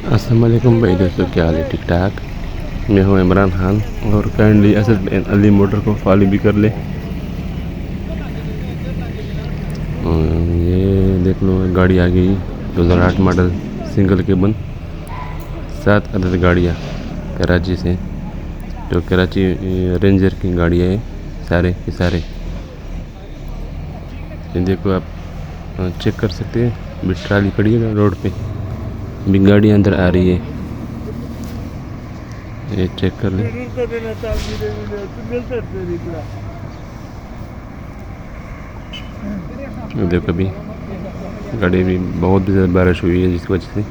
अस्सलाम वालेकुम भाई दोस्तों, क्या हाल है? ठीक ठाक। मैं हूँ इमरान खान और काइंडली असद अली मोटर को फॉलो भी कर ले। ये देख लो, गाड़ी आ गई 2008 मॉडल सिंगल केबन, 7 अदद गाड़ियाँ कराची से, जो कराची रेंजर की गाड़ियाँ हैं सारे के सारे। ये देखो, आप चेक कर सकते हैं, अभी ट्राली खड़ी है ना रोड पे, अभी गाड़ी अंदर आ रही है, ये चेक कर ले। देखो, अभी गाड़ी भी बहुत ज़्यादा बारिश हुई है, जिसकी वजह से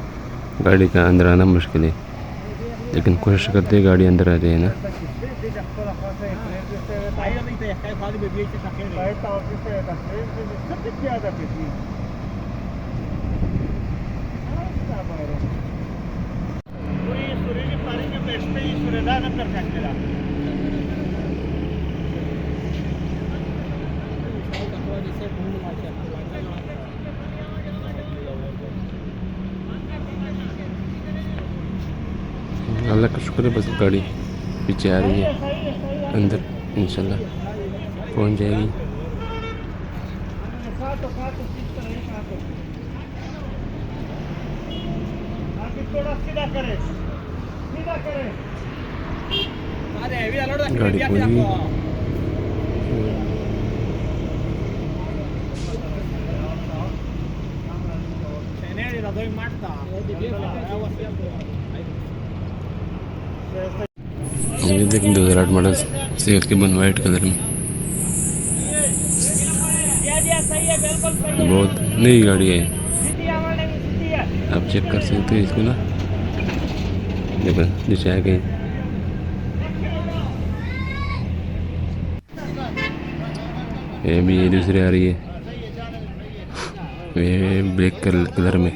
गाड़ी का अंदर आना मुश्किल है, लेकिन कोशिश करते हैं गाड़ी अंदर आ जाए ना। अल्लाह का शुक्र है, बस गाड़ी पीछे आ रही है, अंदर इंशाल्लाह पहुंच जाएगी। गाड़ी पहुंच गई। ये देखिए 2008 मॉडल सिंगल केबन वाइट कलर में, बहुत नई गाड़ी है, आप चेक कर सकते हैं इसको ना। देखो नीचे आ गई, ये भी ये दूसरी आ रही है, ये ब्लैक कलर में,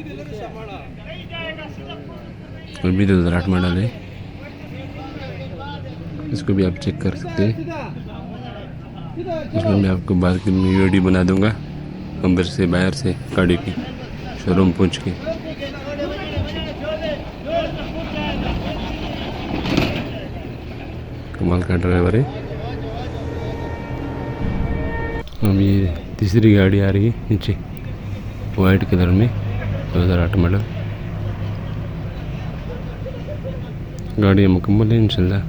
वो भी 2008 मॉडल है, इसको भी आप चेक कर सकते हैं। इसमें मैं आपको बाद की वीडियो बना दूंगा अंदर से बाहर से गाड़ी की शोरूम पहुंच के। कमाल का ड्राइवर है। अभी तीसरी गाड़ी आ रही है नीचे वाइट कलर में, 2008 मॉडल। गाड़ी मुकम्मल है इंशाल्लाह।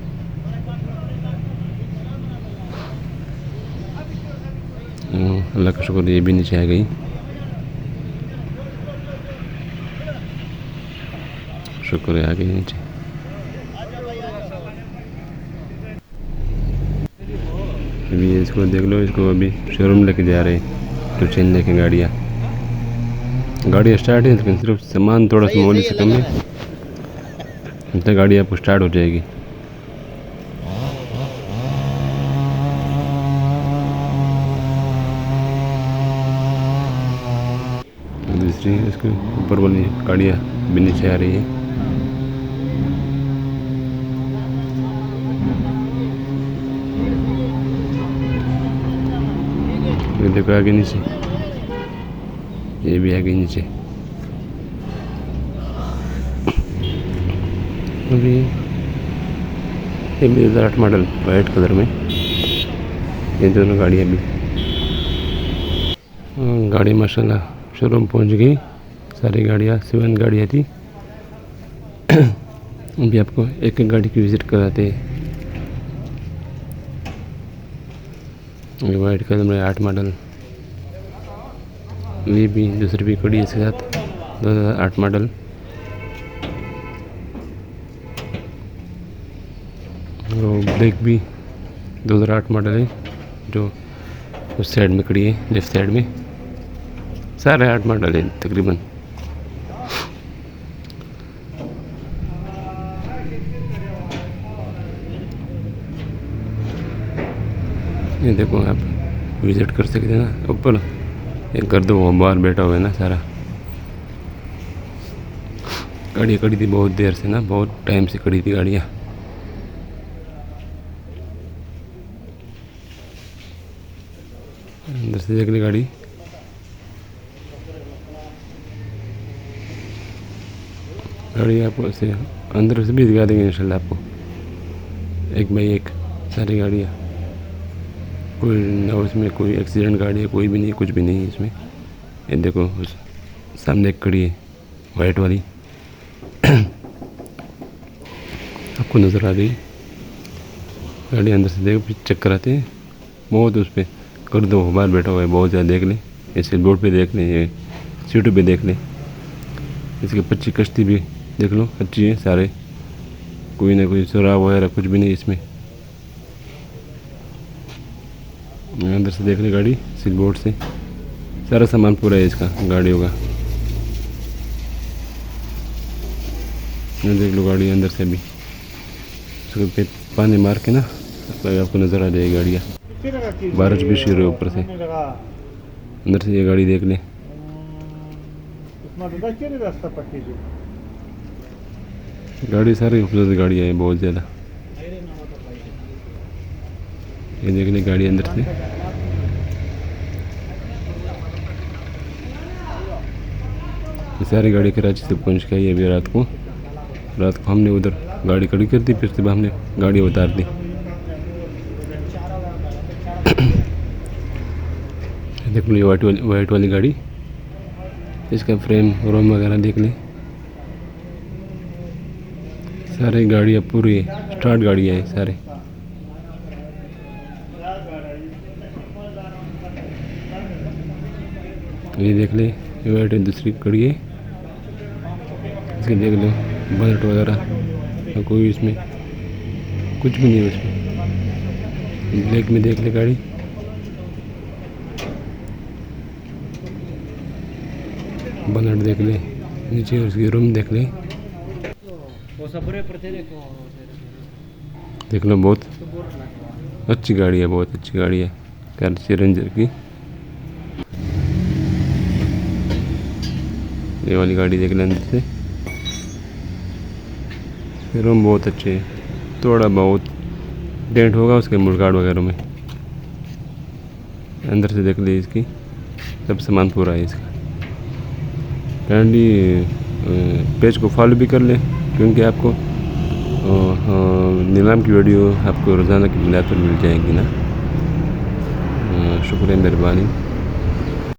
अल्लाह का शुक्र, ये भी नीचे आ गई। शुक्र है, आ गई नीचे। अभी इसको देख लो, इसको अभी शोरूम लेके जा रहे हैं तो चेंज लेके गाड़ी स्टार्ट है, लेकिन सिर्फ सामान थोड़ा सा मोली से कम है, तो गाड़ी आपको स्टार्ट हो जाएगी। दूसरी इसके ऊपर वाली गाड़ियाँ भी नीचे आ रही है। ये देखो आगे नीचे, ये भी आगे नीचे। अभी ये 2008 मॉडल वाइट कलर में, ये दोनों गाड़ियाँ भी, गाड़ी माशाल्लाह शोरूम पहुंच गई। सारी गाड़ियाँ 7 गाड़ियाँ थी। अभी आपको एक एक गाड़ी की विज़िट कराते हैं। ये वाइट कलर में 8 मॉडल, ये भी दूसरी भी खड़ी है इसके साथ, 2008 मॉडल। वो ब्लैक भी 2008 मॉडल है, जो उस साइड में खड़ी है, लेफ्ट साइड में। सारे 8 मॉडल है तकरीबन। ये देखो, आप विज़िट कर सकते हैं ना। ऊपर एक गर्द बाहर बैठा हुआ है ना सारा। गाड़ी खड़ी थी बहुत देर से ना, बहुत टाइम से खड़ी थी गाड़ियाँ। अंदर से देख ली गाड़ी। गाड़ी आपको से अंदर से भी दिखा देंगे इंशाल्लाह आपको, एक बाई एक सारी गाड़ियाँ। कोई ना उसमें कोई एक्सीडेंट गाड़ी है, कोई भी नहीं, कुछ भी नहीं है इसमें। ये देखो उस सामने एक खड़ी है वाइट वाली आपको नज़र आ गई गाड़ी। अंदर से देखो चेक कराते हैं बहुत, उस पर कर दो बाहर बैठा हुआ है बहुत ज़्यादा, देख लें ऐसे बोर्ड पे देख लें, ये सीटों पे देख लें। इसके पच्ची कश्ती भी देख लो अच्छी है सारे, कोई ना कोई शराब वगैरह कुछ भी नहीं इसमें। अंदर से देख ले गाड़ी सीट बोर्ड से, सारा सामान पूरा है इसका गाड़ियों का। देख लो गाड़ी अंदर से भी, उसके पे पानी मार के ना आपको नज़र आ जाएगी गाड़ियाँ। बारिश भी शुरू है ऊपर से। अंदर से ये गाड़ी देख लें, गाड़ी सारी खूबसूरत गाड़ियाँ हैं बहुत ज़्यादा। ये देख लें गाड़ी अंदर से, ये सारी गाड़ी कराची से पहुँच के आई अभी रात को हमने उधर गाड़ी खड़ी कर दी, फिर सुबह हमने गाड़ी उतार दी। देख लो ये वाइट वाली गाड़ी, इसका फ्रेम रोम वगैरह देख लें, सारी गाड़ियाँ पूरी स्टार्ट गाड़ियाँ हैं सारे। ये देख ले ये वाइट दूसरी गाड़ी है, इसके देख लो बजट वगैरह कोई इसमें कुछ भी नहीं है उसमें। ब्लैक में देख ले गाड़ी, बनट देख ले, नीचे उसकी रूम देख ले, देख लो बहुत अच्छी गाड़ी है, बहुत अच्छी गाड़ी है कराची रेंजर की। ये वाली गाड़ी देख ले अंदर से, रूम बहुत अच्छे है, थोड़ा बहुत डेंट होगा उसके मुड़गाड़ वगैरह में। अंदर से देख ले इसकी सब सामान पूरा है इसका। काइंडली पेज को फॉलो भी कर लें, क्योंकि आपको नीलाम की वीडियो आपको रोज़ाना की बुनियाद पर मिल जाएगी ना। शुक्रिया, मेहरबानी।